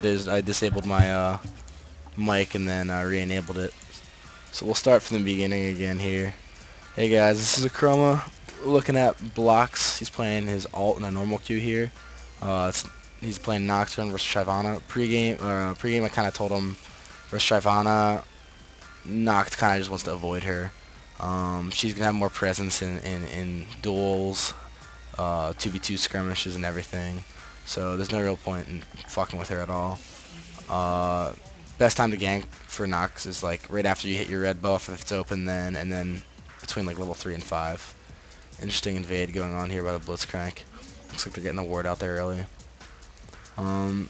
I disabled my mic and then re-enabled it. So we'll start from the beginning again here. Hey guys, this is Akromah. We're looking at Bloks. He's playing his alt in a normal queue here. He's playing Nocturne versus Shyvana. Pre-game I kind of told him versus Shyvana, Noct kind of just wants to avoid her. She's gonna have more presence in duels, 2v2 skirmishes and everything. So there's no real point in fucking with her at all. Uh, Best time to gank for Nox is like right after you hit your red buff if it's open then, and then between like level 3 and 5. Interesting invade going on here by the Blitzcrank. Looks like they're getting a ward out there early. Um,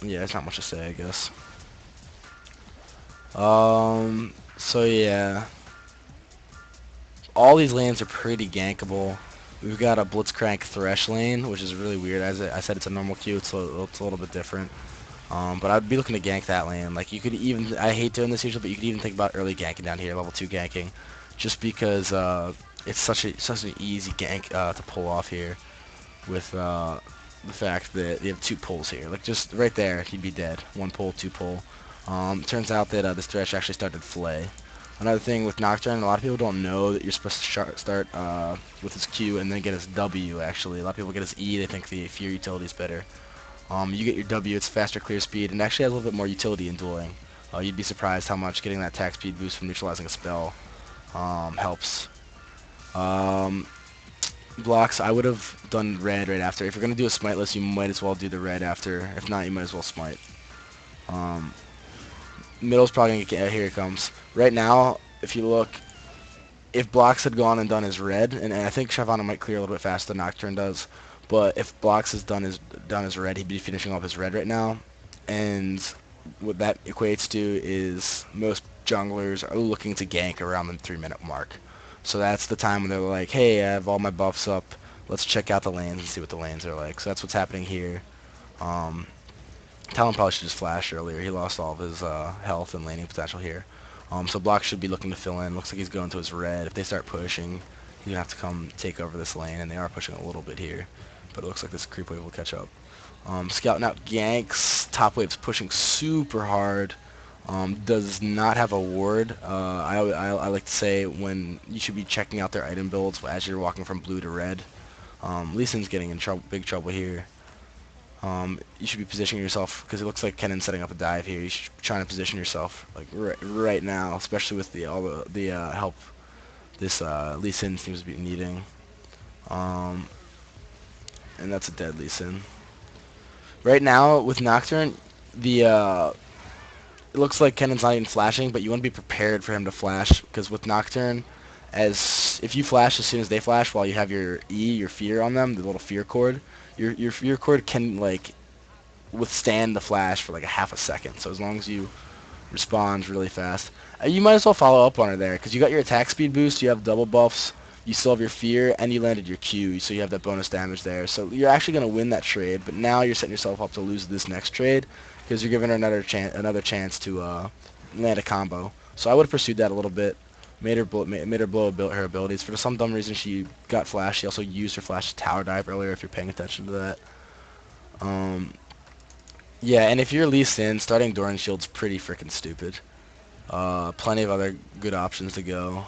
yeah, there's not much to say, I guess. So yeah, all these lanes are pretty gankable. We've got a Blitzcrank Thresh lane, which is really weird. As I said, it's a normal queue. It's a little bit different. But I'd be looking to gank that lane. Like you could even, I hate doing this usually, but you could even think about early ganking down here, level 2 ganking, just because it's such an easy gank to pull off here with the fact that you have 2 pulls here. Like just right there, he'd be dead. 1 pull, 2 pull. Turns out that this Thresh actually started Flay. Another thing with Nocturne, a lot of people don't know that you're supposed to start with his Q and then get his W, actually. A lot of people get his E, they think the Fear utility is better. You get your W, it's faster clear speed, and actually has a little bit more utility in dueling. You'd be surprised how much getting that attack speed boost from neutralizing a spell helps. Um, Blocks, I would have done red right after. If you're going to do a smiteless, you might as well do the red after. If not, you might as well smite. Um, Middle's probably going to get... Here it comes. Right now, if you look, if Blocks had gone and done his red, and I think Shyvana might clear a little bit faster than Nocturne does, but if Blocks has done his red, he'd be finishing off his red right now. And what that equates to is most junglers are looking to gank around the 3-minute mark. So that's the time when they're like, hey, I have all my buffs up. Let's check out the lanes and see what the lanes are like. So that's what's happening here. Um, Talon probably should just flash earlier. He lost all of his health and laning potential here. So Block should be looking to fill in. Looks like he's going to his red. If they start pushing, he's going to have to come take over this lane, and they are pushing a little bit here. But it looks like this creep wave will catch up. Scouting out ganks. Top wave's pushing super hard. Does not have a ward. I like to say when you should be checking out their item builds as you're walking from blue to red. Lee Sin's getting in big trouble here. You should be positioning yourself because it looks like Kennan's setting up a dive here. You should be trying to position yourself like right now, especially with all the help this Lee Sin seems to be needing. Um, and that's a dead Lee Sin. Right now with Nocturne, the it looks like Kennan's not even flashing, but you want to be prepared for him to flash because with Nocturne, as if you flash as soon as they flash while you have your E, your fear on them, the little fear cord, your fear cord can like withstand the flash for like a half a second. So as long as you respond really fast, you might as well follow up on her there because you got your attack speed boost, you have double buffs, you still have your fear, and you landed your Q, so you have that bonus damage there. So you're actually going to win that trade, but now you're setting yourself up to lose this next trade because you're giving her another chance to land a combo. So I would have pursued that a little bit. Made her blow her abilities. For some dumb reason, she got flash. She also used her flash to tower dive earlier. If you're paying attention to that. Yeah, and if you're Lee Sin, starting Doran Shield's pretty freaking stupid. Plenty of other good options to go.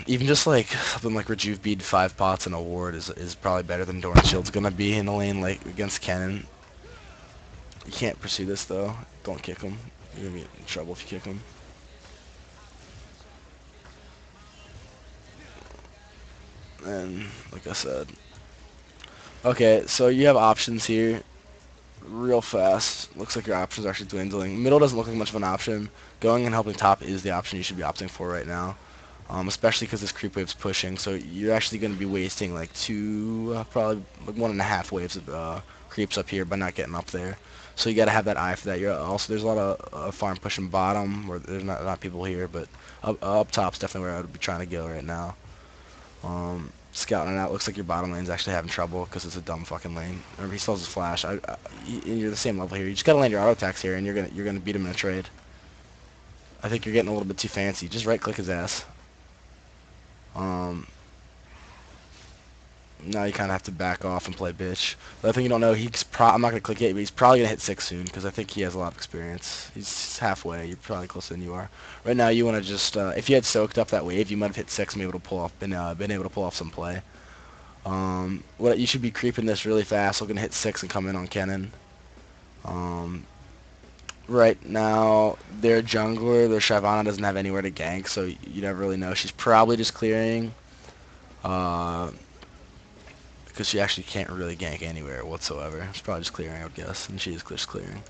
Even just like something like Rejuve Bead 5 pots and a ward is probably better than Doran Shield's gonna be in the lane like against Kennen. You can't pursue this though. Don't kick him. You're gonna be in trouble if you kick him. And like I said. Okay, so you have options here. Real fast. Looks like your options are actually dwindling. Middle doesn't look like much of an option. Going and helping top is the option you should be opting for right now. Especially because this creep wave's pushing, so you're actually going to be wasting like probably like 1.5 waves of creeps up here by not getting up there. So you got to have that eye for that. You're also there's a lot of farm pushing bottom where there's not people here, but up top's definitely where I would be trying to go right now. Scouting it out. Looks like your bottom lane's actually having trouble because it's a dumb fucking lane. Remember, he still has his flash. You're the same level here. You just gotta land your auto attacks here, and you're gonna beat him in a trade. I think you're getting a little bit too fancy. Just right click his ass. Um, Now you kind of have to back off and play bitch. The other thing you don't know, I'm not going to click it, but he's probably going to hit 6 soon, because I think he has a lot of experience. He's halfway. You're probably closer than you are. Right now, you want to just, if you had soaked up that wave, you might have hit 6 and been able to pull off some play. What you should be creeping this really fast. We're going to hit 6 and come in on cannon. Right now, their jungler, their Shyvana doesn't have anywhere to gank, so you never really know. She's probably just clearing. Because she actually can't really gank anywhere whatsoever. It's probably just clearing, I would guess, and she is just clearing.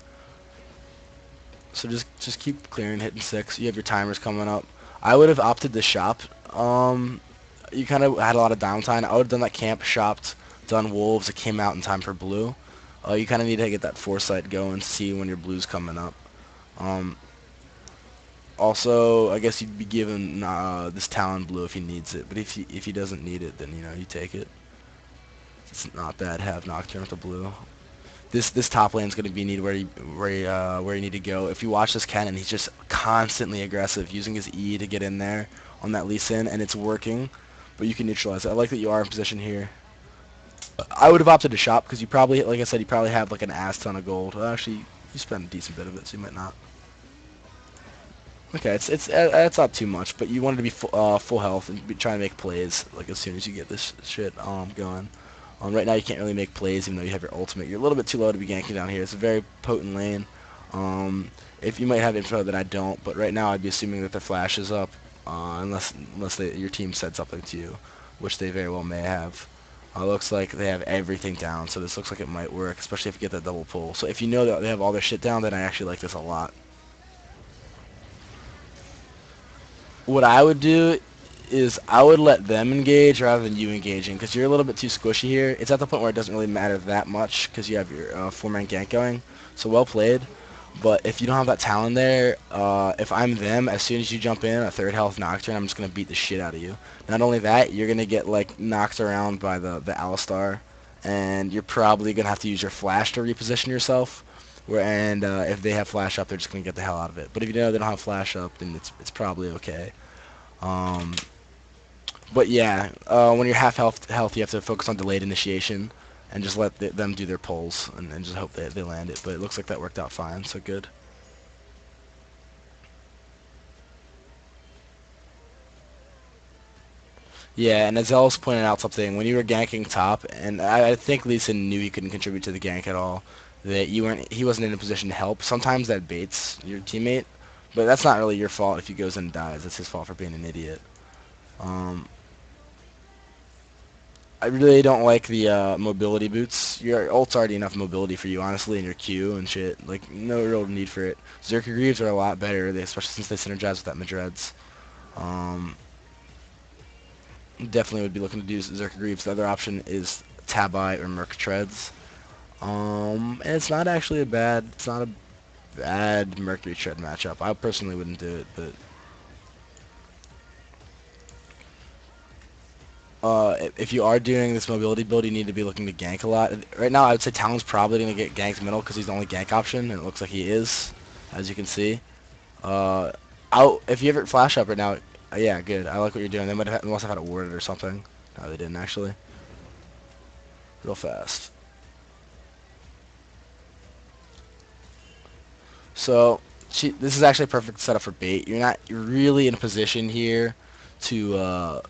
So just keep clearing, hitting 6. You have your timers coming up. I would have opted to shop. You kind of had a lot of downtime. I would have done that camp, shopped, done wolves. It came out in time for blue. You kind of need to get that foresight going, see when your blue's coming up. Also, I guess you'd be given this Talon blue if he needs it, but if he doesn't need it, then you take it. It's not bad to have Nocturne with the blue. This top lane's gonna be where you need to go. If you watch this Cannon, he's just constantly aggressive, using his E to get in there on that Lee Sin, and it's working. But you can neutralize it. I like that you are in position here. I would have opted to shop because you probably, like I said, you probably have like an ass ton of gold. Well, actually, you spent a decent bit of it, so you might not. Okay, it's not too much, but you wanted to be full health and be trying to make plays like as soon as you get this shit going. Right now you can't really make plays even though you have your ultimate. You're a little bit too low to be ganking down here. It's a very potent lane. If you might have info that I don't, but right now I'd be assuming that their flash is up, unless your team said something to you, which they very well may have. Looks like they have everything down, so this looks like it might work, especially if you get that double pull. So if you know that they have all their shit down, then I actually like this a lot. What I would do is I would let them engage rather than you engaging because you're a little bit too squishy here. It's at the point where it doesn't really matter that much because you have your 4-man gank going. So well played. But if you don't have that talent there, if I'm them, as soon as you jump in, a 3rd health Nocturne, I'm just going to beat the shit out of you. Not only that, you're going to get like knocked around by the Alistar, and you're probably going to have to use your flash to reposition yourself. If they have flash up, they're just going to get the hell out of it. But if you know they don't have flash up, then it's probably okay. But yeah, when you're half health, you have to focus on delayed initiation and just let them do their pulls and just hope they land it. But it looks like that worked out fine, so good. Yeah, and as Ellis pointed out something, when you were ganking top, and I think Lee Sin knew he couldn't contribute to the gank at all, that he wasn't in a position to help. Sometimes that baits your teammate, but that's not really your fault if he goes and dies. It's his fault for being an idiot. Um, I really don't like the mobility boots. Your ult's already enough mobility for you, honestly, in your Q and shit. Like, no real need for it. Zerker Greaves are a lot better, especially since they synergize with that Madreds. Um, Definitely would be looking to do Zerker Greaves. The other option is Tabai or Merc Treads. And it's not actually it's not a bad Mercury Tread matchup. I personally wouldn't do it, but if you are doing this mobility build, you need to be looking to gank a lot. Right now, I would say Talon's probably going to get ganked middle because he's the only gank option, and it looks like he is, as you can see. Uh, if you ever flash up right now, yeah, good. I like what you're doing. They must have had it warded or something. No, they didn't actually. Real fast. So this is actually a perfect setup for bait. You're really in a position here to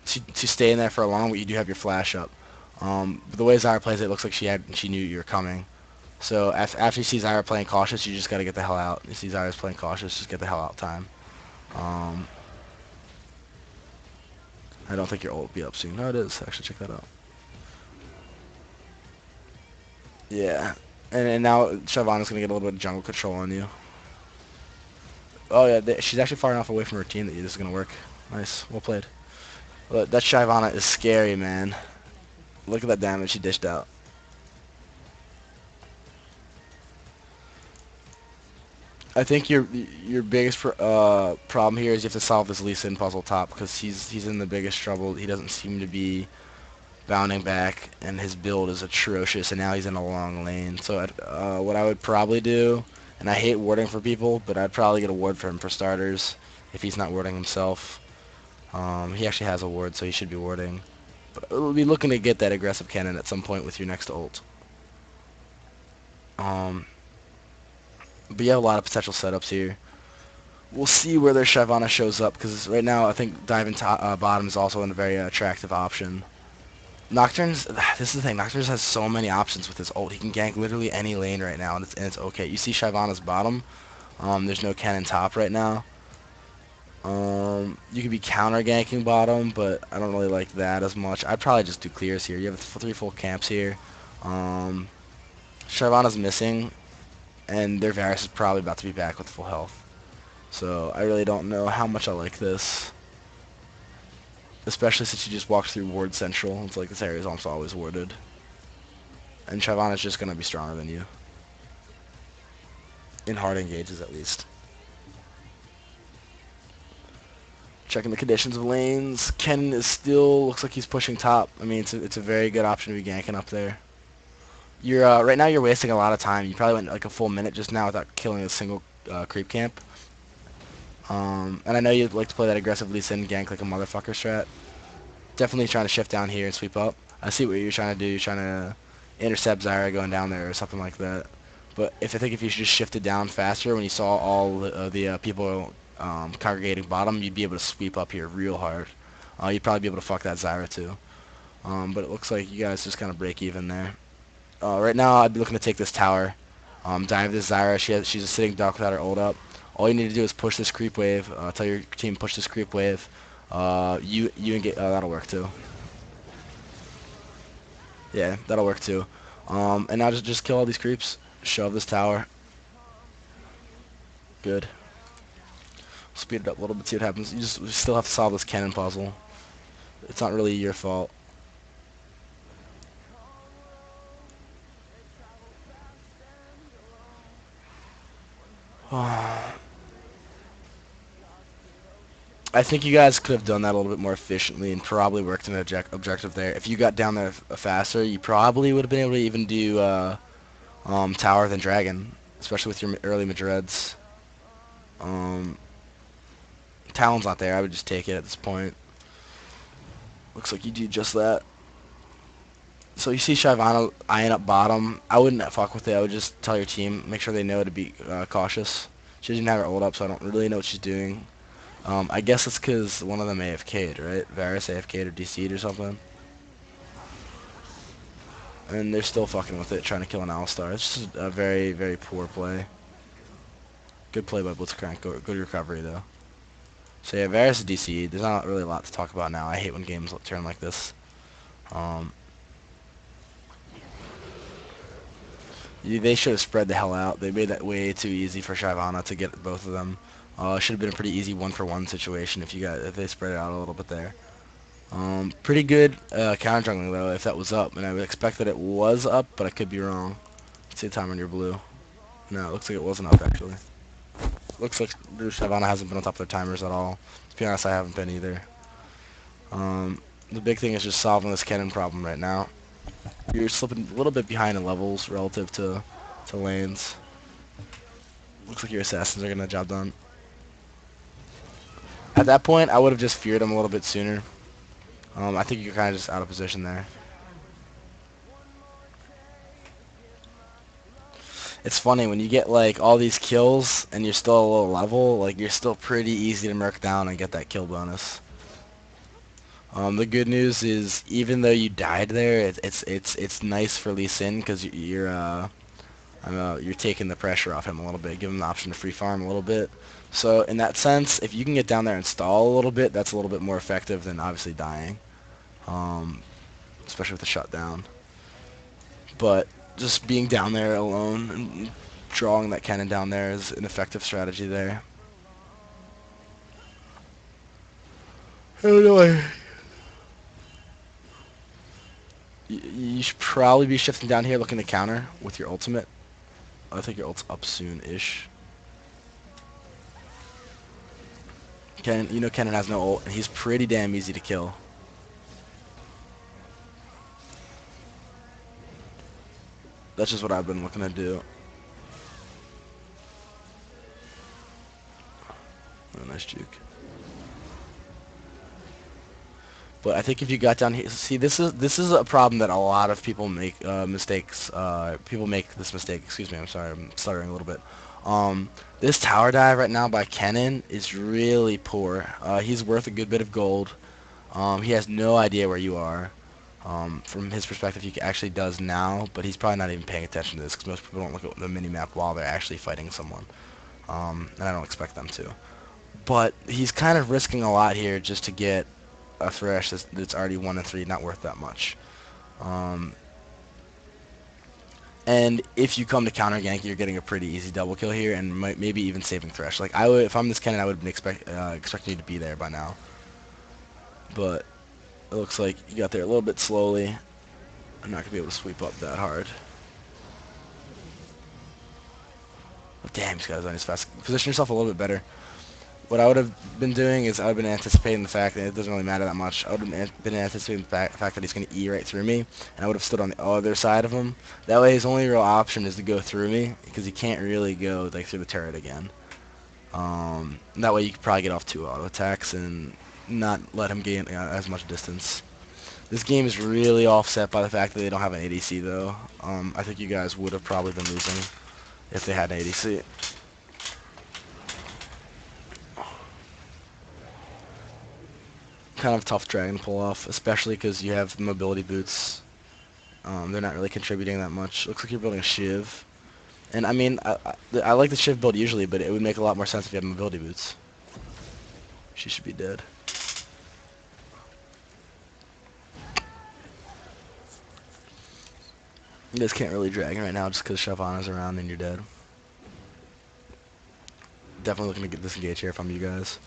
to stay in there for a long, but you do have your flash up. But the way Zyra plays it, looks like she knew you were coming. So after you see Zyra playing cautious, you just gotta get the hell out. You see Zyra's playing cautious, just get the hell out time. Um, I don't think your ult will be up soon. No, it is. Actually, check that out. Yeah. And now Shyvana's gonna get a little bit of jungle control on you. Oh yeah, she's actually far enough away from her team that this is gonna work. Nice, well played. Look, that Shyvana is scary, man. Look at that damage she dished out. I think your biggest problem here is you have to solve this Lee Sin puzzle top because he's in the biggest trouble. He doesn't seem to be bounding back, and his build is atrocious, and now he's in a long lane. So what I would probably do, and I hate warding for people, but I'd probably get a ward for him for starters if he's not warding himself. He actually has a ward, so he should be warding. but we'll be looking to get that aggressive cannon at some point with your next ult. But you have a lot of potential setups here. We'll see where their Shyvana shows up, because right now I think diving bottom is also a very attractive option. Nocturne's, this is the thing, Nocturne has so many options with his ult. He can gank literally any lane right now, and it's okay. You see Shyvana's bottom. There's no cannon top right now. You could be counter ganking bottom, but I don't really like that as much. I'd probably just do clears here. You have 3 full camps here. Shyvana's missing, and their Varus is probably about to be back with full health. So I really don't know how much I like this. Especially since you just walked through Ward Central. It's like this area is almost always warded. And Shyvana's just going to be stronger than you. In hard engages, at least. Checking the conditions of lanes. Ken is still, looks like he's pushing top. I mean, it's a very good option to be ganking up there. You're right now you're wasting a lot of time. You probably went like a full minute just now without killing a single creep camp. And I know you'd like to play that aggressive Lee Sin gank like a motherfucker strat. Definitely trying to shift down here and sweep up. I see what you're trying to do. You're trying to intercept Zyra going down there or something like that. But I think if you just shifted down faster when you saw all the people congregating bottom, you'd be able to sweep up here real hard. You'd probably be able to fuck that Zyra too. But it looks like you guys just kind of break even there. Right now, I'd be looking to take this tower. Dive this Zyra. She's a sitting duck without her ult up. All you need to do is push this creep wave. Tell your team push this creep wave. You and get that'll work too. Yeah, that'll work too. And now just kill all these creeps. Shove this tower. Good. Speed it up a little bit. See what happens. You still have to solve this cannon puzzle. It's not really your fault. I think you guys could have done that a little bit more efficiently and probably worked an objective there. If you got down there faster, you probably would have been able to even do Tower than Dragon, especially with your early Madreds. Talon's not there. I would just take it at this point. Looks like you do just that. So you see Shyvana eyeing up bottom. I wouldn't fuck with it. I would just tell your team, make sure they know to be cautious. She doesn't have her ult up, so I don't really know what she's doing. I guess it's because one of them AFK'd, right? Varus AFK'd or DC'd or something. And they're still fucking with it, trying to kill an Alistar. It's just a very, very poor play. Good play by Blitzcrank. Good recovery, though. So yeah, Varus is DC'd. There's not really a lot to talk about now. I hate when games turn like this. They should have spread the hell out. They made that way too easy for Shyvana to get both of them. Should have been a pretty easy 1-for-1 situation if they spread it out a little bit there. Pretty good counter jungling though if that was up, and I would expect that it was up, but I could be wrong. Let's see the time on your blue. No, it looks like it wasn't up actually. Looks like Shyvana hasn't been on top of their timers at all. To be honest, I haven't been either. The big thing is just solving this cannon problem right now. You're slipping a little bit behind in levels relative to lanes. Looks like your assassins are getting the job done. At that point, I would have just feared him a little bit sooner. I think you're kind of just out of position there. It's funny, when you get like all these kills and you're still a low level, like you're still pretty easy to merc down and get that kill bonus. The good news is even though you died there, it's nice for Lee Sin because you're taking the pressure off him a little bit, giving him the option to free farm a little bit. So in that sense, if you can get down there and stall a little bit, that's a little bit more effective than obviously dying, especially with the shutdown. But just being down there alone and drawing that cannon down there is an effective strategy there. Anyway, you should probably be shifting down here looking to counter with your ultimate. I think your ult's up soon-ish. Kennen has no ult, and he's pretty damn easy to kill. That's just what I've been looking to do. Oh, nice juke. But I think if you got down here, see, this is a problem that a lot of people make mistakes. People make this mistake. Excuse me, I'm sorry, I'm stuttering a little bit. This tower dive right now by Kennen is really poor. He's worth a good bit of gold. He has no idea where you are. From his perspective, he actually does now, but he's probably not even paying attention to this because most people don't look at the mini-map while they're actually fighting someone. And I don't expect them to. But he's kind of risking a lot here just to get a Thresh that's already 1 and 3, not worth that much. Um, and if you come to counter gank, you're getting a pretty easy double kill here, and maybe even saving Thresh. Like I would, if I'm this Kennen, I would have been expecting you to be there by now. But it looks like you got there a little bit slowly. I'm not gonna be able to sweep up that hard. Oh, damn, this guy's on his fast. Position yourself a little bit better. What I would have been doing is I would have been anticipating the fact that it doesn't really matter that much. I would have been anticipating the fact that he's going to E right through me, and I would have stood on the other side of him. That way his only real option is to go through me, because he can't really go like through the turret again. That way you could probably get off 2 auto attacks and not let him gain as much distance. This game is really offset by the fact that they don't have an ADC though. I think you guys would have probably been losing if they had an ADC. Kind of tough dragon to pull off, especially because you have mobility boots. They're not really contributing that much. Looks like you're building a Shiv. And I mean, I like the Shiv build usually, but it would make a lot more sense if you have mobility boots. She should be dead. You guys can't really dragon right now just because Shyvana's around and you're dead. Definitely looking to get disengaged here if I'm you guys.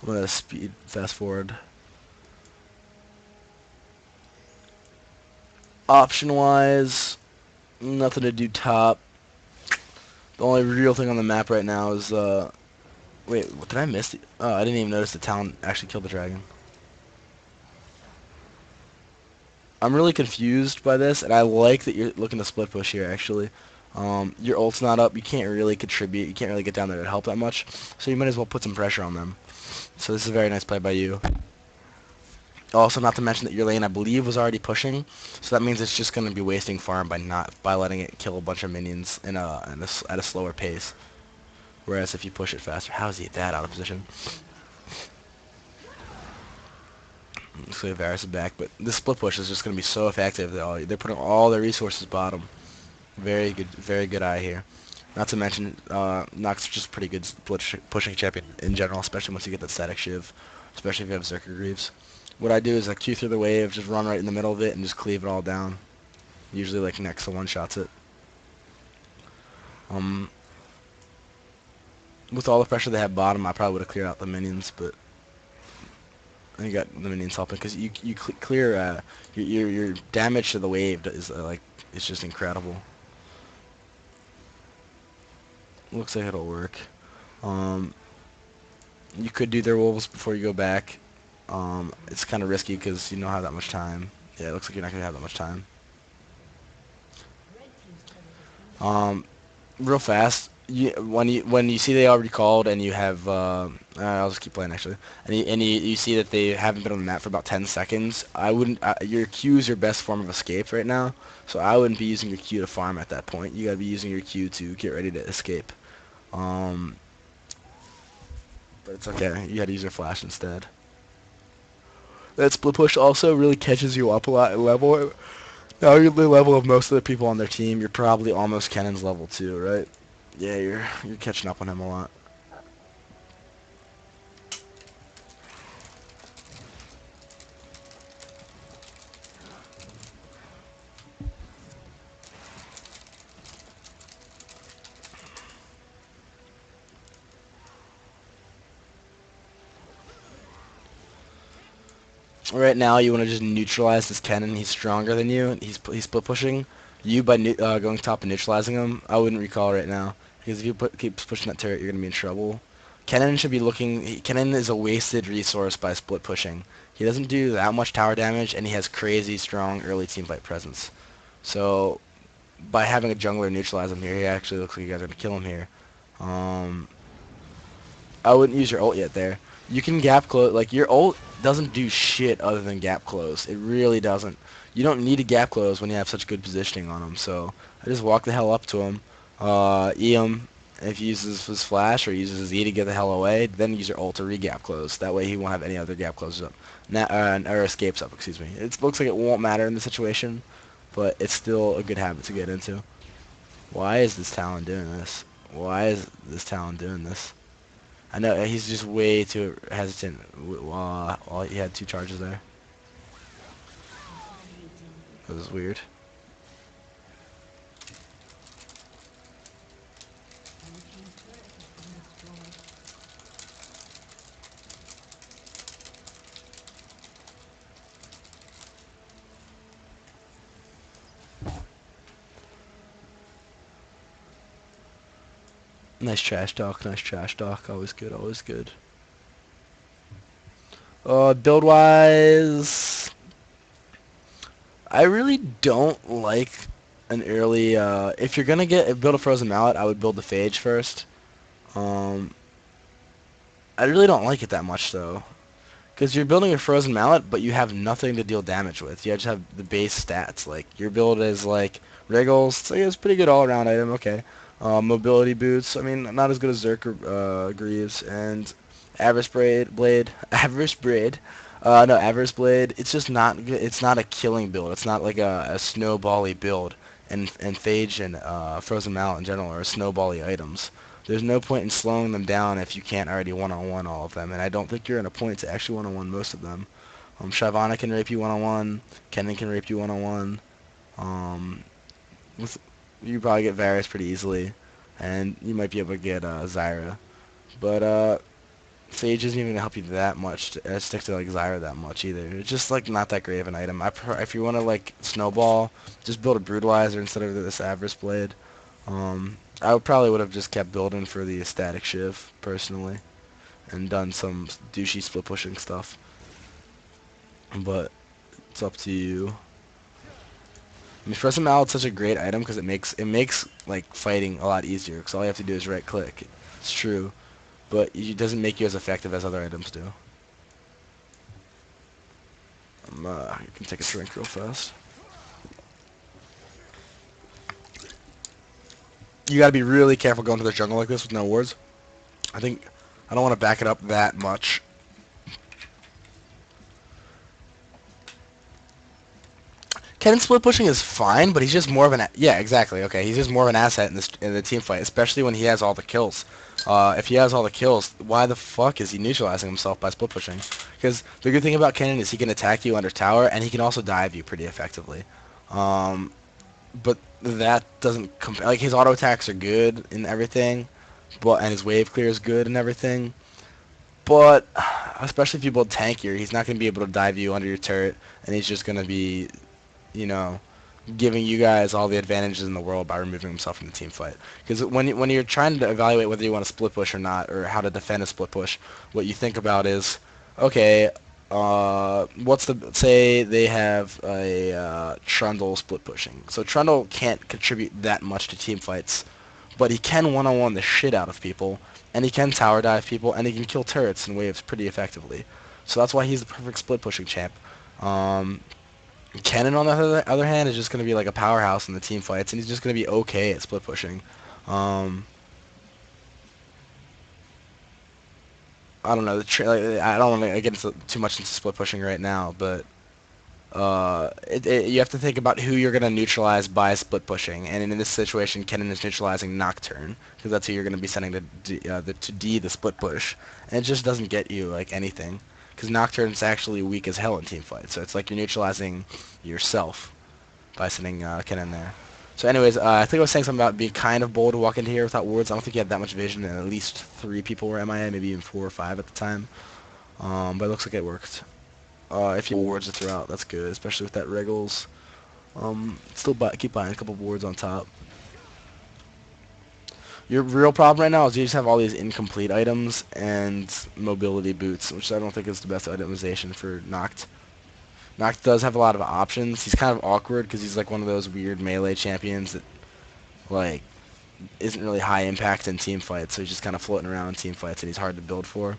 I'm going to speed fast forward. Option-wise, nothing to do top. The only real thing on the map right now is, wait, what did I miss? Oh, I didn't even notice the town actually killed the dragon. I'm really confused by this, and I like that you're looking to split push here, actually. Your ult's not up, you can't really contribute, you can't really get down there to help that much, so you might as well put some pressure on them. So this is a very nice play by you. Also, not to mention that your lane, I believe, was already pushing, so that means it's just going to be wasting farm by letting it kill a bunch of minions at a slower pace. Whereas if you push it faster, how is he that out of position? Looks like Varus is back, but this split push is just going to be so effective that they're putting all their resources bottom. Very good eye here. Not to mention, Noct's just pretty good pushing champion in general, especially once you get that static Shiv, especially if you have Zerker Greaves. What I do is I Q through the wave, just run right in the middle of it, and just cleave it all down. Usually, like, next to one-shots it. With all the pressure they have bottom, I probably would have cleared out the minions, but you got the minions helping, because you clear, your damage to the wave is, it's just incredible. Looks like it'll work. You could do their wolves before you go back. It's kind of risky because you don't have that much time. Yeah, it looks like you're not going to have that much time. Real fast, when you see they already called and you have, I'll just keep playing actually, and you see that they haven't been on the map for about 10 seconds, I wouldn't, your Q is your best form of escape right now, so I wouldn't be using your Q to farm at that point. You gotta be using your Q to get ready to escape. But it's okay, you gotta use your flash instead. That split push also really catches you up a lot in level. Now you're the level of most of the people on their team. You're probably almost Kennen's level too, right? Yeah, you're catching up on him a lot. Right now, you want to just neutralize this Kennen. He's stronger than you. He's split pushing you by going top and neutralizing him. I wouldn't recall right now because if you keep pushing that turret, you're gonna be in trouble. Kennen should be looking. Kennen is a wasted resource by split pushing. He doesn't do that much tower damage, and he has crazy strong early team fight presence. So by having a jungler neutralize him here, he actually looks like you guys are gonna kill him here. I wouldn't use your ult yet there. You can gap close, like your ult doesn't do shit other than gap close. It really doesn't. You don't need a gap close when you have such good positioning on him. So I just walk the hell up to him, E him. If he uses his flash or uses his E to get the hell away, then use your ult to re-gap close. That way he won't have any other gap closes up. Or escapes up, excuse me. It looks like it won't matter in the situation, but it's still a good habit to get into. Why is this Talon doing this? Why is this Talon doing this? I know he's just way too hesitant while he had 2 charges there. That was weird. Nice trash talk, nice trash talk. Always good, always good. Build wise, I really don't like an early. If you're gonna build a frozen mallet, I would build the phage first. Um, I really don't like it that much though. Because you're building a frozen mallet, but you have nothing to deal damage with. You just have the base stats. Like your build is like Wriggles. It's a pretty good all-around item. Okay. Mobility boots. I mean, not as good as Zerk or Greaves and Blade. Avarice Blade. No, Avarice Blade. It's just not good. It's not a killing build. It's not like a snowbally build. And Phage and Frozen Mallet in general are snowbally items. There's no point in slowing them down if you can't already one-on-one all of them, and I don't think you're in a point to actually one-on-one most of them. Shyvana can rape you one-on-one. Kennen can rape you one-on-one. Um, with, you probably get Varus pretty easily, and you might be able to get Zyra. But Phage isn't even gonna help you that much to stick to like Zyra that much either. It's just like not that great of an item. If you want to like snowball, just build a Brutalizer instead of this Avarice Blade. I would have just kept building for the static shiv personally, and done some douchey split pushing stuff. But it's up to you. I mean, Frozen Mallet's such a great item because it makes like fighting a lot easier. Because all you have to do is right click. It's true, but it doesn't make you as effective as other items do. I can take a drink real fast. You gotta be really careful going to the jungle like this with no wards. I don't want to back it up that much. Kennen split pushing is fine, but he's just more of an yeah, exactly. Okay, he's just more of an asset in the team fight, especially when he has all the kills. If he has all the kills, why the fuck is he neutralizing himself by split pushing? Because the good thing about Kennen is he can attack you under tower, and he can also dive you pretty effectively. Um, but that doesn't compare. Like his auto attacks are good and everything, and his wave clear is good and everything. But especially if you build tankier, he's not going to be able to dive you under your turret, and he's just going to be giving you guys all the advantages in the world by removing himself from the team fight. Because when you're trying to evaluate whether you want to split push or not, or how to defend a split push, what you think about is, okay, say they have a Trundle split pushing. So Trundle can't contribute that much to team fights, but he can one-on-one the shit out of people, and he can tower dive people, and he can kill turrets and waves pretty effectively. So that's why he's the perfect split pushing champ. Kennen, on the other hand, is just going to be like a powerhouse in the team fights, and he's just going to be okay at split pushing. I don't know. I don't want to get too much into split pushing right now, but you have to think about who you're going to neutralize by split pushing, and in this situation, Kennen is neutralizing Nocturne, because that's who you're going to be sending to D the split push, and it just doesn't get you like anything. Because Nocturne's actually weak as hell in team fights, so it's like you're neutralizing yourself by sending Kennen there. So anyways, I think I was saying something about being kind of bold to walk into here without wards. I don't think he had that much vision, and at least 3 people were MIA, maybe even 4 or 5 at the time. But it looks like it worked. If you have wards to throw out, that's good, especially with that Wriggles. Still keep buying a couple of wards on top. Your real problem right now is you just have all these incomplete items and mobility boots, which I don't think is the best itemization for Noct. Noct does have a lot of options. He's kind of awkward because he's like one of those weird melee champions that like isn't really high impact in team fights, so he's just kind of floating around in team fights and he's hard to build for.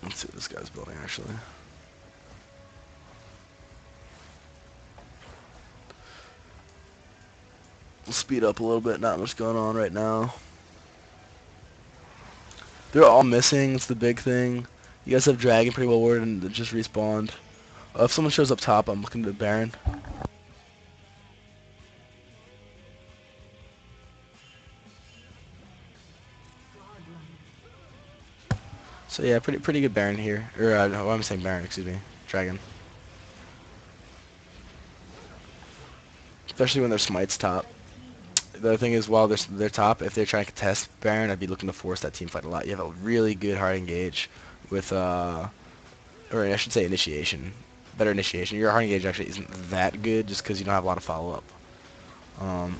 Let's see what this guy's building, actually. We'll speed up a little bit. Not much going on right now. They're all missing. It's the big thing. You guys have Dragon pretty well worded and just respawned. If someone shows up top, I'm looking to Baron. So yeah, pretty good Baron here. Or no, I'm saying Baron, excuse me. Dragon. Especially when their smite's top. The other thing is, while they're top, if they're trying to contest Baron, I'd be looking to force that team fight a lot. You have a really good hard engage with, or I should say initiation. Better initiation. Your hard engage actually isn't that good just because you don't have a lot of follow-up. Um,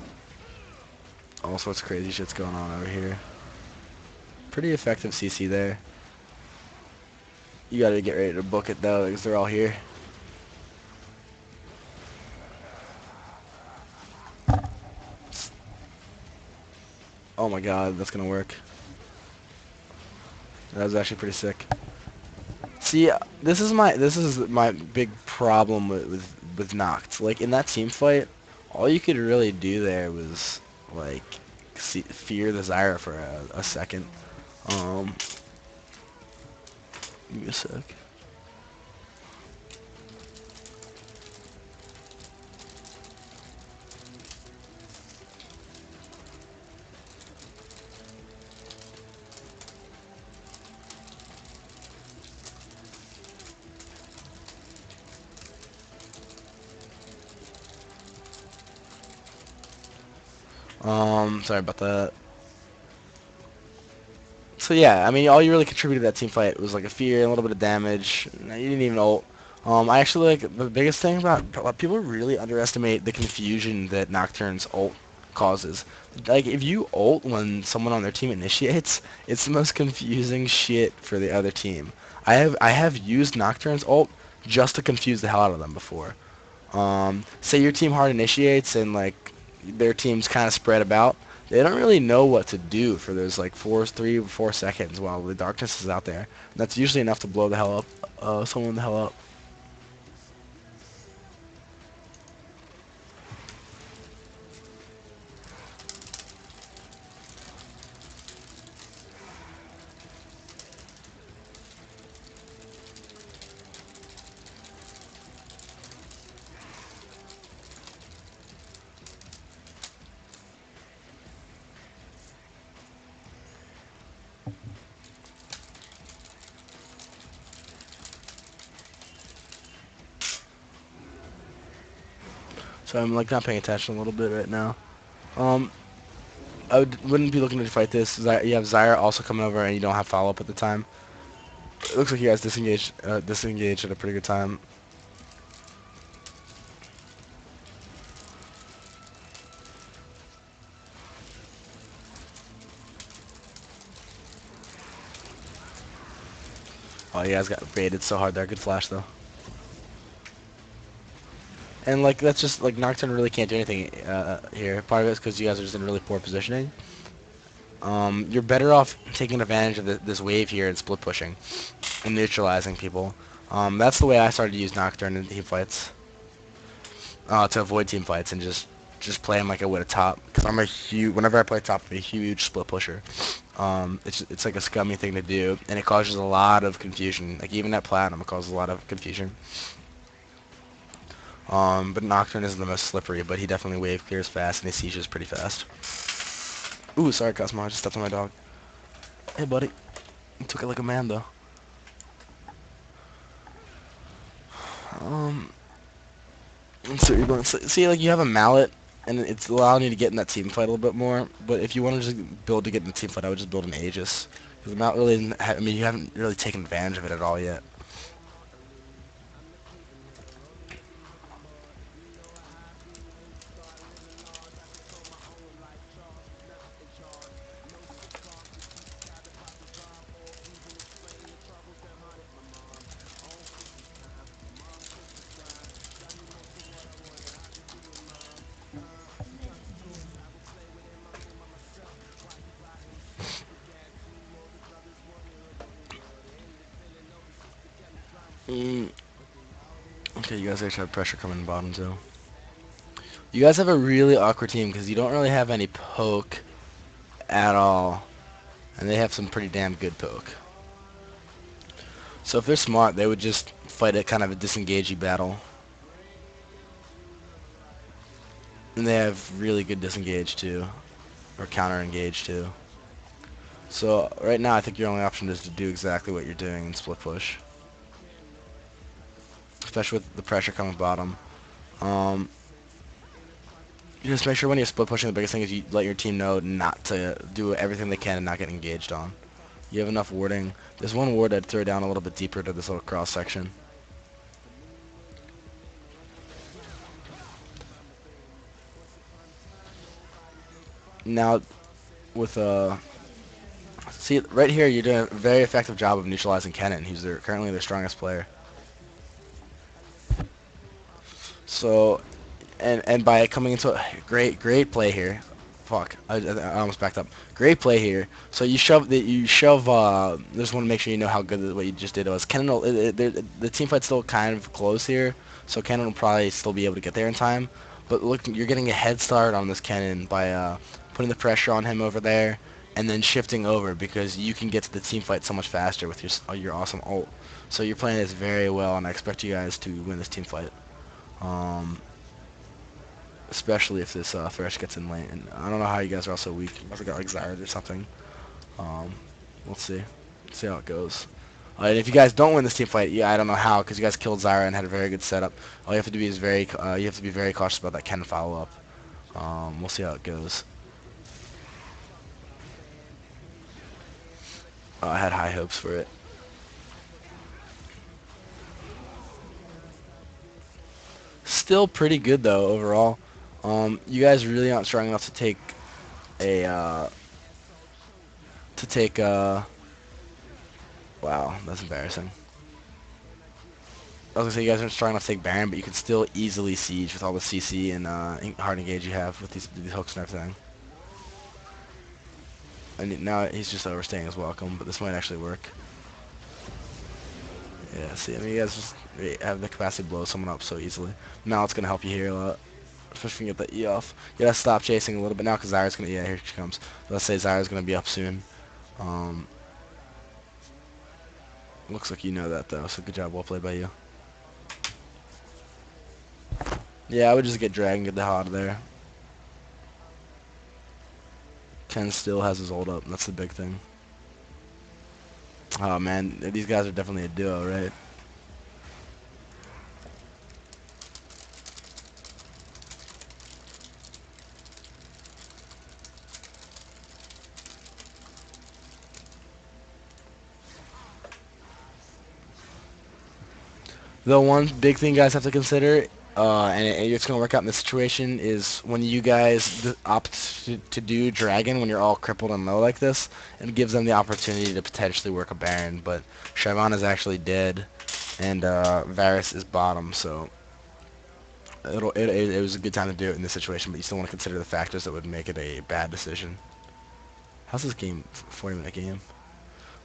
all sorts of crazy shit's going on over here. Pretty effective CC there. You gotta get ready to book it though, because they're all here. Oh my god, that's gonna work. That was actually pretty sick. See, this is my big problem with Noct. Like in that team fight, all you could really do there was like fear the Zyra for a second. Um, Give me a sec. Sorry about that. So yeah, I mean, all you really contributed to that team fight was like a fear, a little bit of damage. No, you didn't even ult. I actually like the biggest thing about people really underestimate the confusion that Nocturne's ult causes. Like if you ult when someone on their team initiates, it's the most confusing shit for the other team. I have used Nocturne's ult just to confuse the hell out of them before. Say your team hard initiates and like their team's kind of spread about. They don't really know what to do for those like 3 or 4 seconds while the darkness is out there. That's usually enough to blow the hell up, someone the hell up. So I'm like not paying attention a little bit right now. Um, wouldn't be looking to fight this. You have Zyra also coming over and you don't have follow up at the time. It looks like you guys disengaged at a pretty good time. Oh, you guys got baited so hard there. Good flash though. And like that's just like Nocturne really can't do anything here. Part of it's because you guys are just in really poor positioning. You're better off taking advantage of this wave here and split pushing and neutralizing people. That's the way I started to use Nocturne in team fights to avoid team fights and just play him like I would a top. Because I'm a huge whenever I play top, I'm a huge split pusher. It's like a scummy thing to do, and it causes a lot of confusion. Like even at platinum, it causes a lot of confusion. But Nocturne isn't the most slippery, but he definitely wave clears fast and his sieges pretty fast. Ooh, sorry, Cosmo, I just stepped on my dog. Hey, buddy. You took it like a man, though. Um, let's see what you're going. See, like you have a mallet, and it's allowing you to get in that team fight a little bit more. But if you want to just build to get in the team fight, I would just build an Aegis. Because the mallet really, I mean, you haven't really taken advantage of it at all yet. Mm, okay, you guys actually have pressure coming in bottom too. You guys have a really awkward team because you don't really have any poke at all, and they have some pretty damn good poke. So if they're smart, they would just fight a kind of a disengagey battle. And they have really good disengage too, or counter engage too. So right now, I think your only option is to do exactly what you're doing and split push, especially with the pressure coming bottom. Um, you just make sure when you're split pushing, the biggest thing is you let your team know not to do everything they can and not get engaged on. You have enough warding. There's one ward I'd throw down a little bit deeper to this little cross section. Now, with see right here, you're doing a very effective job of neutralizing Kennen, who's currently their strongest player. So, and by coming into a great play here. Fuck, I almost backed up. Great play here. So you shove. Just want to make sure you know how good what you just did was. Kennen, the team fight's still kind of close here, so Kennen will probably still be able to get there in time. But look, you're getting a head start on this Kennen by putting the pressure on him over there, and then shifting over because you can get to the team fight so much faster with your awesome ult. So you're playing this very well, and I expect you guys to win this team fight. Um, Especially if this Thresh gets in lane. And I don't know how you guys are all so weak. You must have got like Zyred or something. Um, we'll see. See how it goes. And if you guys don't win this team fight, yeah, I don't know how, because you guys killed Zyra and had a very good setup. All you have to do is you have to be very cautious about that Ken follow up. We'll see how it goes. I had high hopes for it. Still pretty good though overall. You guys really aren't strong enough to take a to take wow, that's embarrassing. I was gonna say you guys aren't strong enough to take Baron, but you can still easily siege with all the CC and hard engage you have with these hooks and everything. And now he's just overstaying his welcome, but this might actually work. Yeah, see, I mean, you guys just have the capacity to blow someone up so easily. Now it's gonna help you here a lot, especially if you get the E off. You gotta stop chasing a little bit now because Zyra's gonna. Yeah, here she comes. Let's say Zyra's gonna be up soon. Um, Looks like you know that though, so good job, well played by you. Yeah, I would just get dragged and get the hell out of there. Ken still has his ult up. That's the big thing. Oh man, these guys are definitely a duo, right? The one big thing you guys have to consider, and it's going to work out in this situation, is when you guys opt to do Dragon when you're all crippled and low like this, it gives them the opportunity to potentially work a Baron, but Shyvana is actually dead, and Varus is bottom, so it was a good time to do it in this situation, but you still want to consider the factors that would make it a bad decision. How's this game? 40-minute game?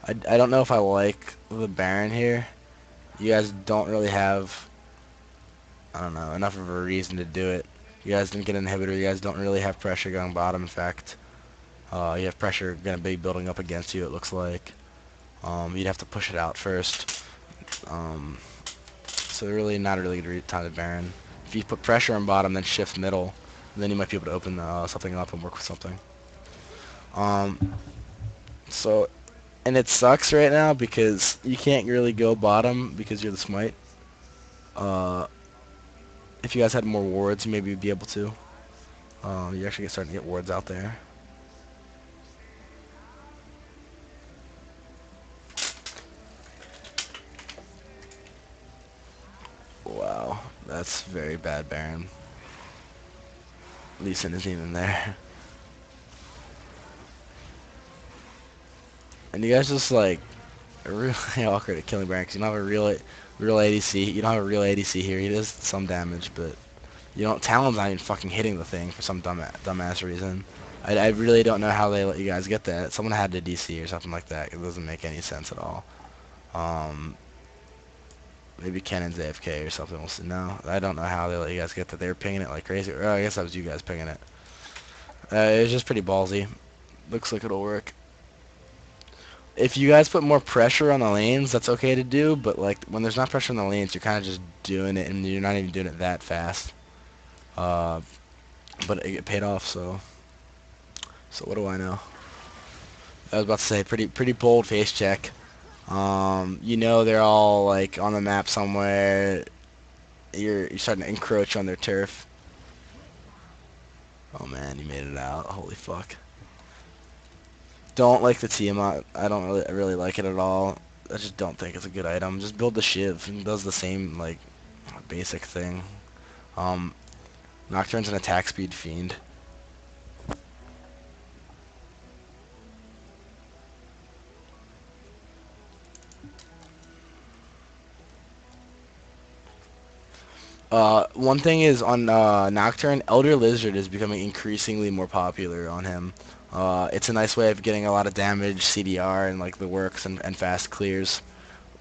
I don't know if I like the Baron here. You guys don't really have, I don't know, enough of a reason to do it. You guys didn't get an inhibitor. You guys don't really have pressure going bottom. In fact, you have pressure going to be building up against you, it looks like. You'd have to push it out first. So really not a really good time to Baron. If you put pressure on bottom, then shift middle, then you might be able to open something up and work with something. So, and it sucks right now because you can't really go bottom because you're the smite. Uh, if you guys had more wards, maybe you'd be able to. You actually starting to get wards out there. Wow, that's very bad, Baron. Lee Sin isn't even there. And you guys just like are really awkward at killing Baron because you don't have a real ADC. You don't have a real ADC here. He does some damage, but you don't. Talon's not even fucking hitting the thing for some dumbass reason. I really don't know how they let you guys get that. Someone had to DC or something like that. It doesn't make any sense at all. Um, Maybe Cannon's AFK or something. We'll see. No, I don't know how they let you guys get that. They were pinging it like crazy. Or I guess that was you guys pinging it. It was just pretty ballsy. Looks like it'll work. If you guys put more pressure on the lanes, that's okay to do. But like when there's not pressure on the lanes, you're kind of just doing it, and you're not even doing it that fast. Uh, but it paid off. So what do I know? I was about to say pretty bold face check. You know they're all like on the map somewhere. You're starting to encroach on their turf. Oh man, you made it out. Holy fuck. Don't like the Tiamat. I don't really like it at all. I just don't think it's a good item. Just build the Shiv. It does the same like basic thing. Um, Nocturne's an attack speed fiend. One thing is on Nocturne, Elder Lizard is becoming increasingly more popular on him. It's a nice way of getting a lot of damage, CDR, and like the works and fast clears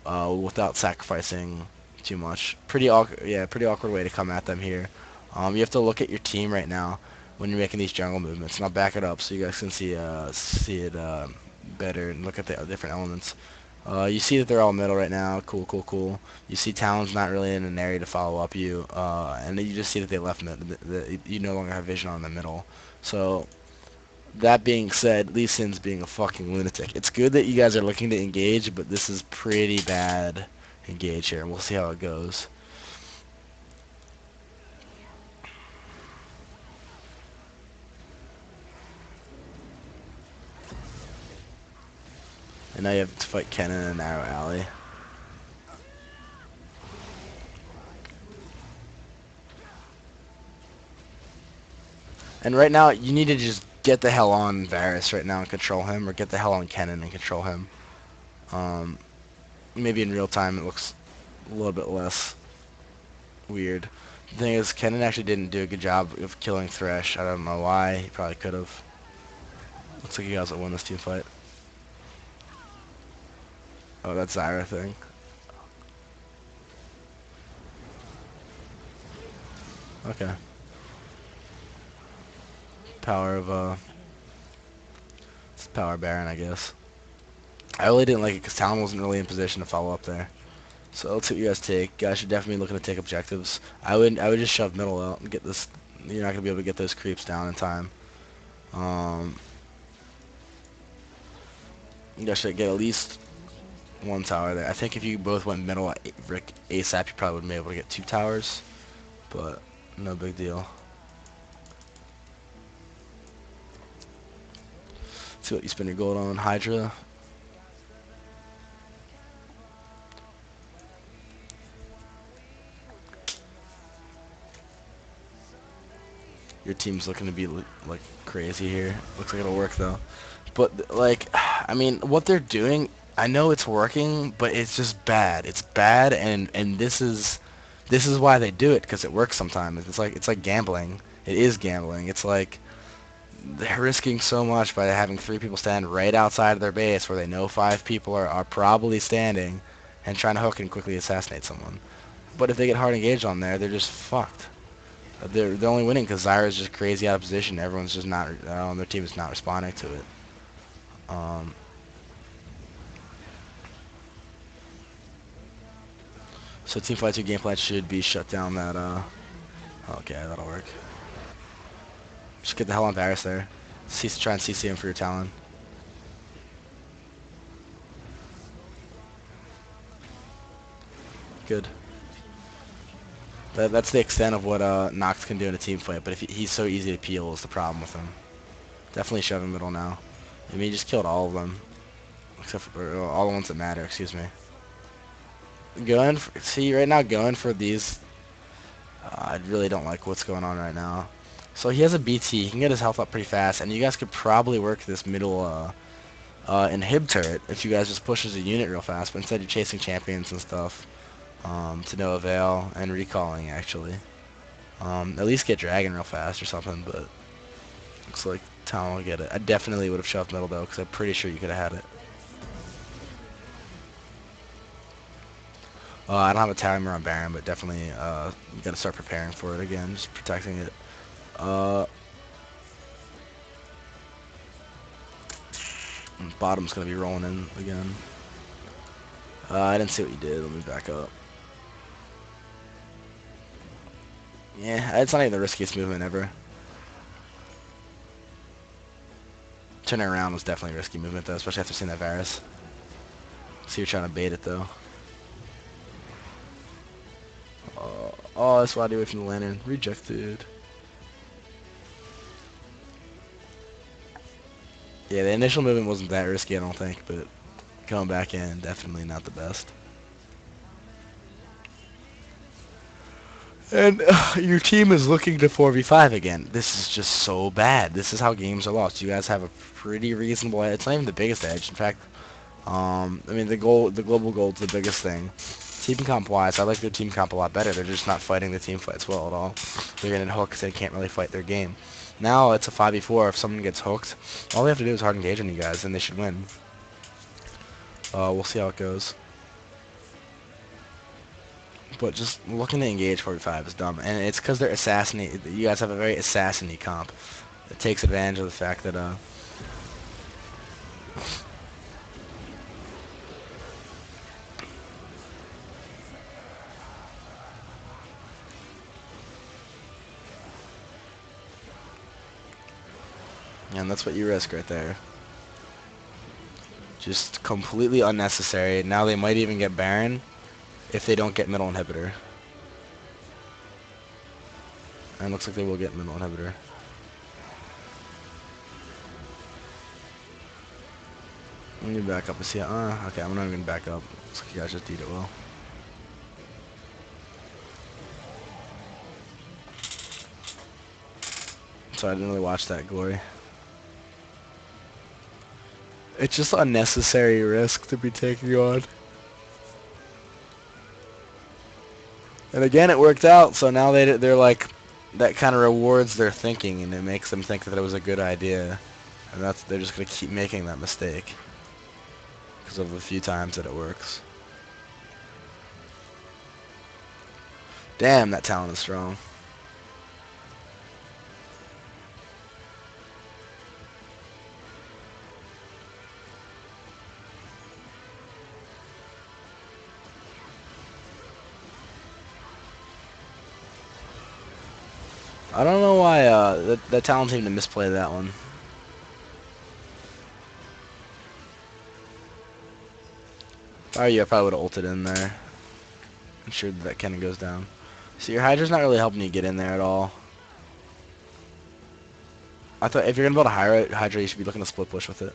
without sacrificing too much. Pretty awkward, yeah, pretty awkward way to come at them here. You have to look at your team right now when you're making these jungle movements, and I'll back it up so you guys can see it better and look at the different elements. You see that they're all middle right now. Cool, cool, cool. You see Talon's not really in an area to follow up you, and then you just see that they left you no longer have vision on the middle. So that being said, Lee Sin's being a fucking lunatic. It's good that you guys are looking to engage, but this is pretty bad engage here, and we'll see how it goes. And now you have to fight Kennen in a narrow alley. And right now, you need to just get the hell on Varus right now and control him, or get the hell on Kennen and control him. Um, Maybe in real time it looks a little bit less weird. The thing is, Kennen actually didn't do a good job of killing Thresh. I don't know why. He probably could have. Looks like you guys will win this team fight. Oh, that's Zyra thing. Okay. Power of it's Power Baron, I guess. I really didn't like it because Talon wasn't really in position to follow up there. So let's see what you guys take. Guys should definitely be looking to take objectives. I would just shove middle out and get this. You're not gonna be able to get those creeps down in time. Um, you guys should get at least one tower there. I think if you both went middle at Rick ASAP, you probably would be able to get 2 towers, but no big deal. Let's see what you spend your gold on. Hydra. Your team's looking to be like crazy here. Looks like it'll work though. But like, I mean, what they're doing, I know it's working, but it's just bad. It's bad, and this is why they do it, because it works sometimes. It's like gambling. It is gambling. It's like they're risking so much by having 3 people stand right outside of their base where they know 5 people are probably standing, and trying to hook and quickly assassinate someone. But if they get hard engaged on there, they're just fucked. They're only winning because Zyra's just crazy out of position. Everyone's just not on their team is not responding to it. Um, so Teamfight 2 game plan should be shut down that, okay, that'll work. Just get the hell on Varus there. Try and CC him for your Talon. Good. That's the extent of what Noct can do in a team fight, but if he's so easy to peel is the problem with him. Definitely shove him middle now. I mean, he just killed all of them. Except for, all the ones that matter, excuse me. See, right now going for these, I really don't like what's going on right now. So he has a BT, he can get his health up pretty fast, and you guys could probably work this middle inhib turret if you guys just push as a unit real fast, but instead you're chasing champions and stuff to no avail, and recalling actually. At least get dragon real fast or something, but looks like Talon will get it. I definitely would have shoved middle though, because I'm pretty sure you could have had it. I don't have a timer on Baron, but definitely you gotta start preparing for it again, just protecting it. Uh, Bottom's gonna be rolling in again. I didn't see what you did. Let me back up. Yeah, it's not even the riskiest movement ever. Turning around was definitely a risky movement though, especially after seeing that Varus. So you're trying to bait it though. Oh, that's why I do away from the lantern. Rejected. Yeah, the initial movement wasn't that risky, I don't think, but coming back in, definitely not the best. And your team is looking to 4v5 again. This is just so bad. This is how games are lost. You guys have a pretty reasonable edge. It's not even the biggest edge. In fact, I mean, the global gold's the biggest thing. Team comp wise, I like their team comp a lot better. They're just not fighting the team fights well at all. They're getting hooked because they can't really fight their game. Now it's a 5v4. If someone gets hooked, all they have to do is hard engage on you guys, and they should win. We'll see how it goes. But just looking to engage 45 is dumb, and it's because they're assassinate. You guys have a very assassin-y comp. It takes advantage of the fact that and that's what you risk right there. Just completely unnecessary. Now they might even get Baron if they don't get middle inhibitor. And it looks like they will get middle inhibitor. Let me back up and see. Okay, I'm not even gonna back up. Looks like you guys just did it well. So I didn't really watch that glory. It's just unnecessary risk to be taking on. And again, it worked out. So now they're like, that kind of rewards their thinking, and it makes them think that it was a good idea. And they're just gonna keep making that mistake because of the few times that it works. Damn, that talent is strong. I don't know why that talent seemed to misplay that one. If I were you, I probably would have ulted in there. Ensured that Kennen goes down. So your Hydra's not really helping you get in there at all. I thought if you're gonna build a Hydra, you should be looking to split push with it.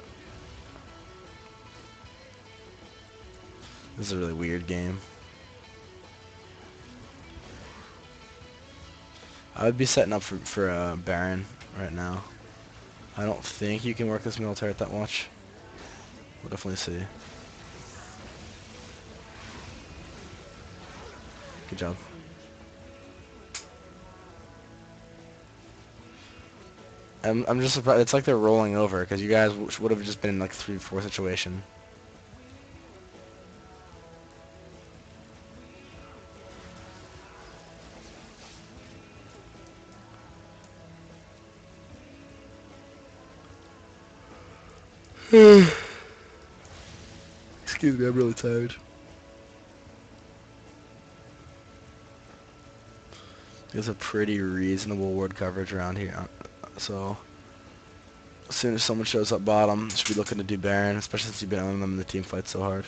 This is a really weird game. I would be setting up for Baron right now. I don't think you can work this middle turret that much. We'll definitely see. Good job. I'm just surprised. It's like they're rolling over because you guys would have just been in like 3-4 situation. Excuse me, I'm really tired. There's a pretty reasonable ward coverage around here, so as soon as someone shows up bottom, should be looking to do Baron, especially since you've been owning them in the team fight so hard.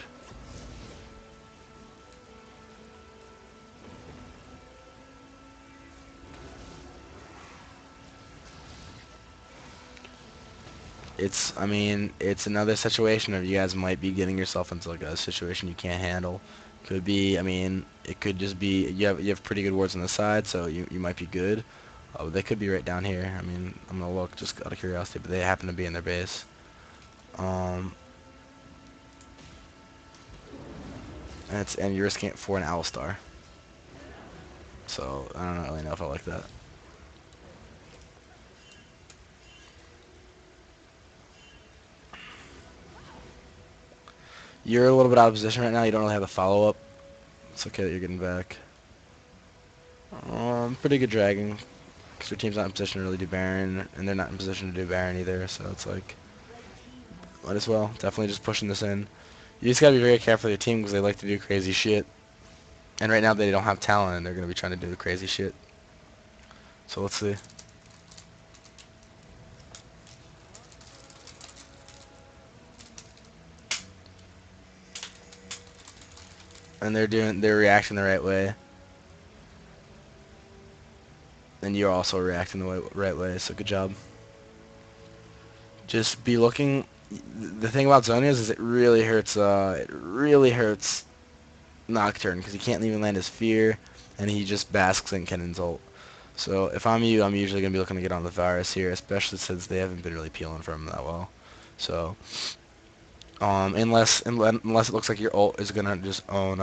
I mean, it's another situation where you guys might be getting yourself into like a situation you can't handle. Could be, I mean, it could just be you have pretty good wards on the side, so you might be good. They could be right down here. I mean, I'm gonna look just out of curiosity, but they happen to be in their base. And you're risking it for an Alistar. So I don't really know if I like that. You're a little bit out of position right now. You don't really have the follow-up, It's okay that you're getting back. Pretty good dragging, because your team's not in position to really do Baron, and they're not in position to do Baron either, so it's like, might as well. Definitely just pushing this in. You just gotta be very careful with your team, because they like to do crazy shit. And right now they don't have talent, and they're gonna be trying to do crazy shit. So let's see. And they're reacting the right way. And you're also reacting the right way, so good job. Just be looking. The thing about Zonias is it really hurts. Nocturne because he can't even land his fear, and he just basks in Kennen's ult. So if I'm you, I'm usually gonna be looking to get on the virus here, especially since they haven't been really peeling for him that well. So unless it looks like your ult is gonna just own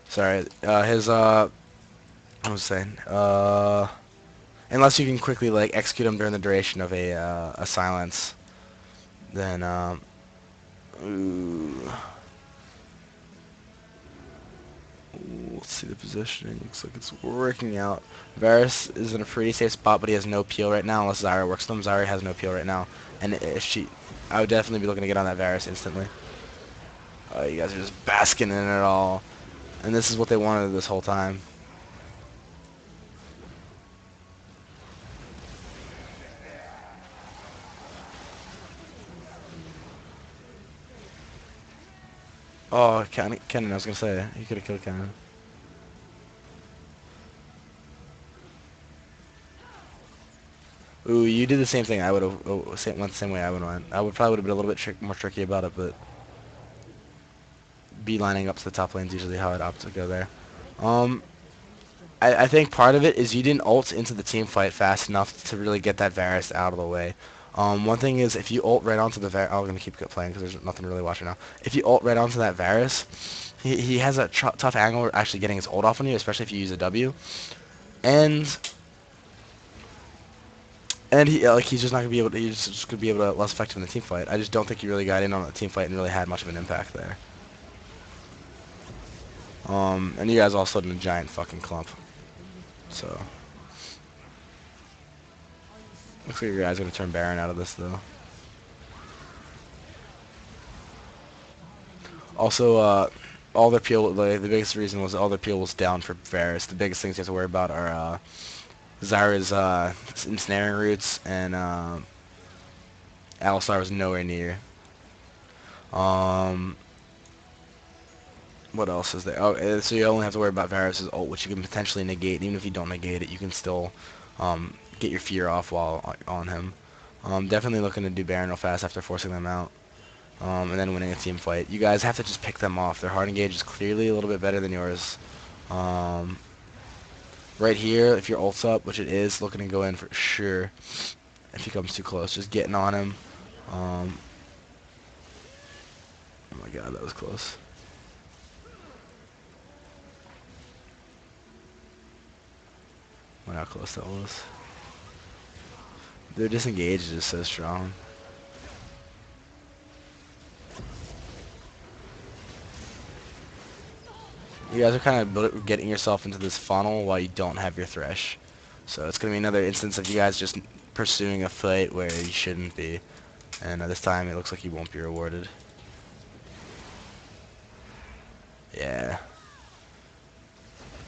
sorry, his I was saying, unless you can quickly like execute him during the duration of a silence, then ooh, let's see the positioning. Looks like it's working out. Varus is in a pretty safe spot, but he has no peel right now unless Zyra works them. Zyra has no peel right now, and if she, I would definitely be looking to get on that Varus instantly. You guys are just basking in it all, and this is what they wanted this whole time. Oh, Kennen, I was gonna say he could have killed Kennen. Ooh, you did the same thing. I would have went the same way I would have went. I would probably would have been a little bit more tricky about it, but beelining up to the top lane is usually how I'd opt to go there. Um, I think part of it is you didn't ult into the team fight fast enough to really get that Varus out of the way. One thing is if you ult right onto the Varus, I'm going to keep playing because there's nothing to really watching now. If you ult right onto that Varus, he has a tough angle actually getting his ult off on you, especially if you use a W. And he like he's just not gonna be able to. He's just gonna be able to less effective in the team fight. I just don't think he really got in on the team fight and really had much of an impact there. And you guys all stood in a giant fucking clump. So looks like your guys are gonna turn Baron out of this though. Also, all their peel. The biggest reason was all their peel was down for Varus. The biggest things you have to worry about are Zyra's ensnaring roots and Alistar was nowhere near. Um, What else is there? Oh, so you only have to worry about Varus's ult, which you can potentially negate. Even if you don't negate it, you can still get your fear off while on him. Definitely looking to do Baron real fast after forcing them out. And then winning a team fight. You guys have to just pick them off. Their hard engage is clearly a little bit better than yours. Um, right here, if your ult's up, which it is, looking to go in for sure. If he comes too close, just getting on him. Oh my god, that was close. Look how close that was. Their disengage is so strong. You guys are kind of getting yourself into this funnel while you don't have your Thresh. So it's going to be another instance of you guys just pursuing a fight where you shouldn't be. And this time it looks like you won't be rewarded. Yeah.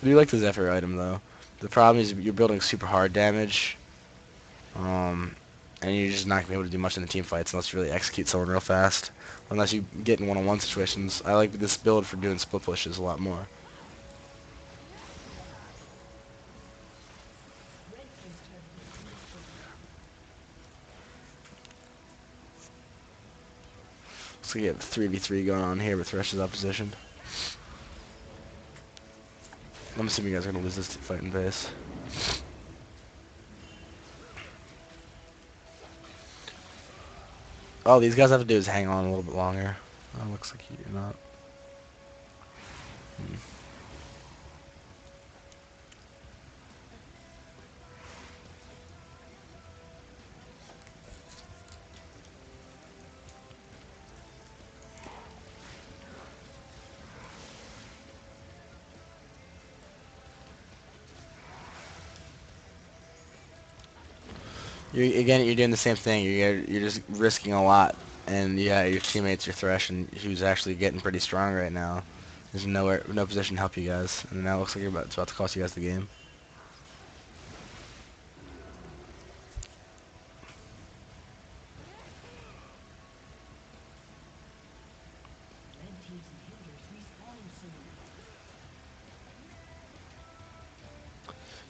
I do like the Zephyr item though. The problem is you're building super hard damage. And you're just not going to be able to do much in the team fights unless you really execute someone real fast. Unless you get in one-on-one situations. I like this build for doing split pushes a lot more. So you have 3v3 going on here with Thresh's opposition. I'm assuming you guys are going to lose this fight in base. All these guys have to do is hang on a little bit longer. Oh, looks like you're not. you're doing the same thing. You're just risking a lot, and yeah, your teammates are thrashing, who's actually getting pretty strong right now. There's no position to help you guys, and now it looks like it's about to cost you guys the game.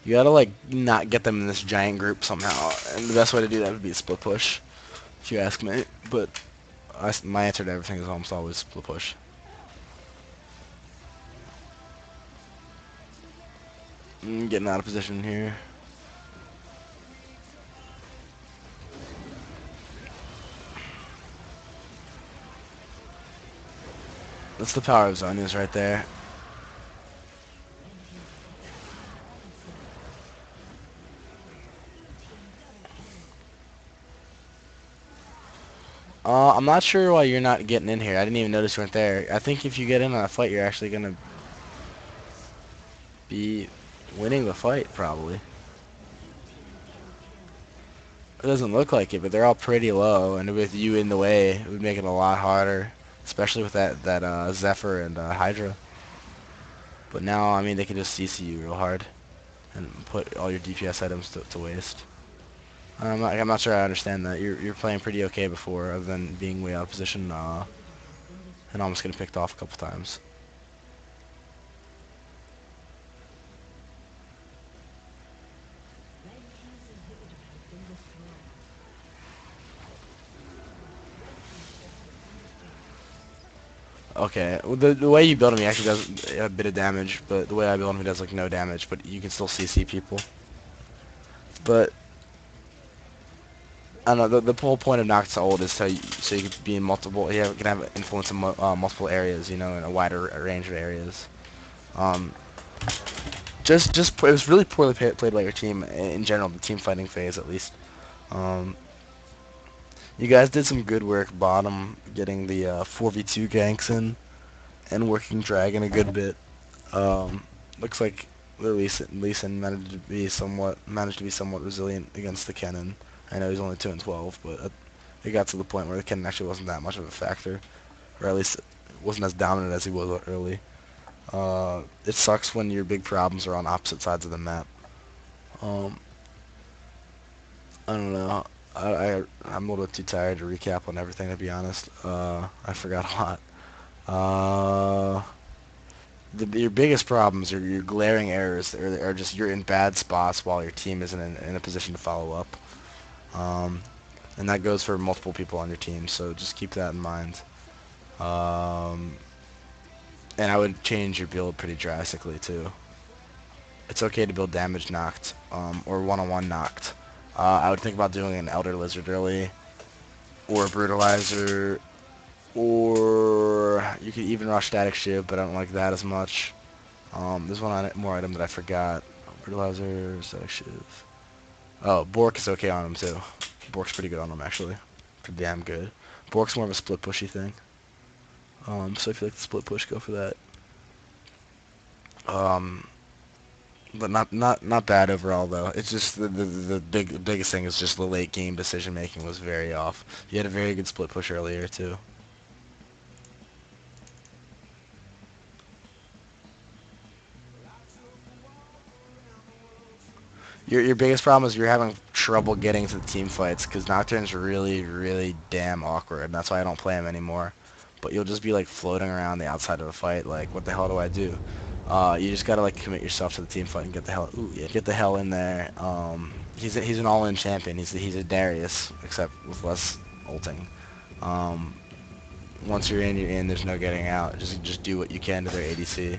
You gotta like not get them in this giant group somehow, and the best way to do that would be a split push, if you ask me. But my answer to everything is almost always split push. Getting out of position here. That's the power of Zonia's right there. I'm not sure why you're not getting in here. I didn't even notice you weren't there. I think if you get in on a fight, you're actually gonna be winning the fight, probably. It doesn't look like it, but they're all pretty low, and with you in the way, it would make it a lot harder, especially with that Zephyr and Hydra. But now, I mean, they can just CC you real hard and put all your DPS items to waste. I'm not sure I understand that. You're playing pretty okay before, other than being way out of position and almost getting picked off a couple times. Okay, well, the way you build him, he actually does a bit of damage, but the way I build him, he does like no damage, but you can still CC people. But I don't know. The whole point of Noct's ult is so you can be in multiple. You can have influence in multiple areas. You know, in a wider range of areas. Um, it was really poorly played by your team in general. The team fighting phase, at least. Um, you guys did some good work bottom, getting the 4v2 ganks in and working Dragon a good bit. Um, looks like the Lee Sin managed to be somewhat resilient against the Kennen. I know he's only 2 and 12, but it got to the point where the Kennen actually wasn't that much of a factor, or at least wasn't as dominant as he was early. It sucks when your big problems are on opposite sides of the map. Um, I don't know. I'm a little bit too tired to recap on everything, to be honest. I forgot a lot. Uh, your biggest problems are your glaring errors, are just you're in bad spots while your team isn't in a position to follow up. Um, and that goes for multiple people on your team, so just keep that in mind. Um, and I would change your build pretty drastically too. It's okay to build damage Noct, or one-on-one Noct. I would think about doing an Elder Lizard early, or a Brutalizer, or you could even rush Static Shiv, but I don't like that as much. There's one more item that I forgot. Brutalizer, Static Shiv. Oh, Bork is okay on him too. Bork's pretty good on him actually. Pretty damn good. Bork's more of a split pushy thing. So if you like the split push, go for that. Um, but not bad overall though. It's just the biggest thing is just the late game decision making was very off. You had a very good split push earlier too. Your biggest problem is you're having trouble getting to the team fights because Nocturne's really damn awkward, and that's why I don't play him anymore. But you'll just be like floating around the outside of the fight, like what the hell do I do? You just gotta like commit yourself to the team fight and get the hell, ooh, yeah, get the hell in there. He's an all-in champion. He's a Darius, except with less ulting. Um, once you're in, you're in. There's no getting out. Just do what you can to their ADC.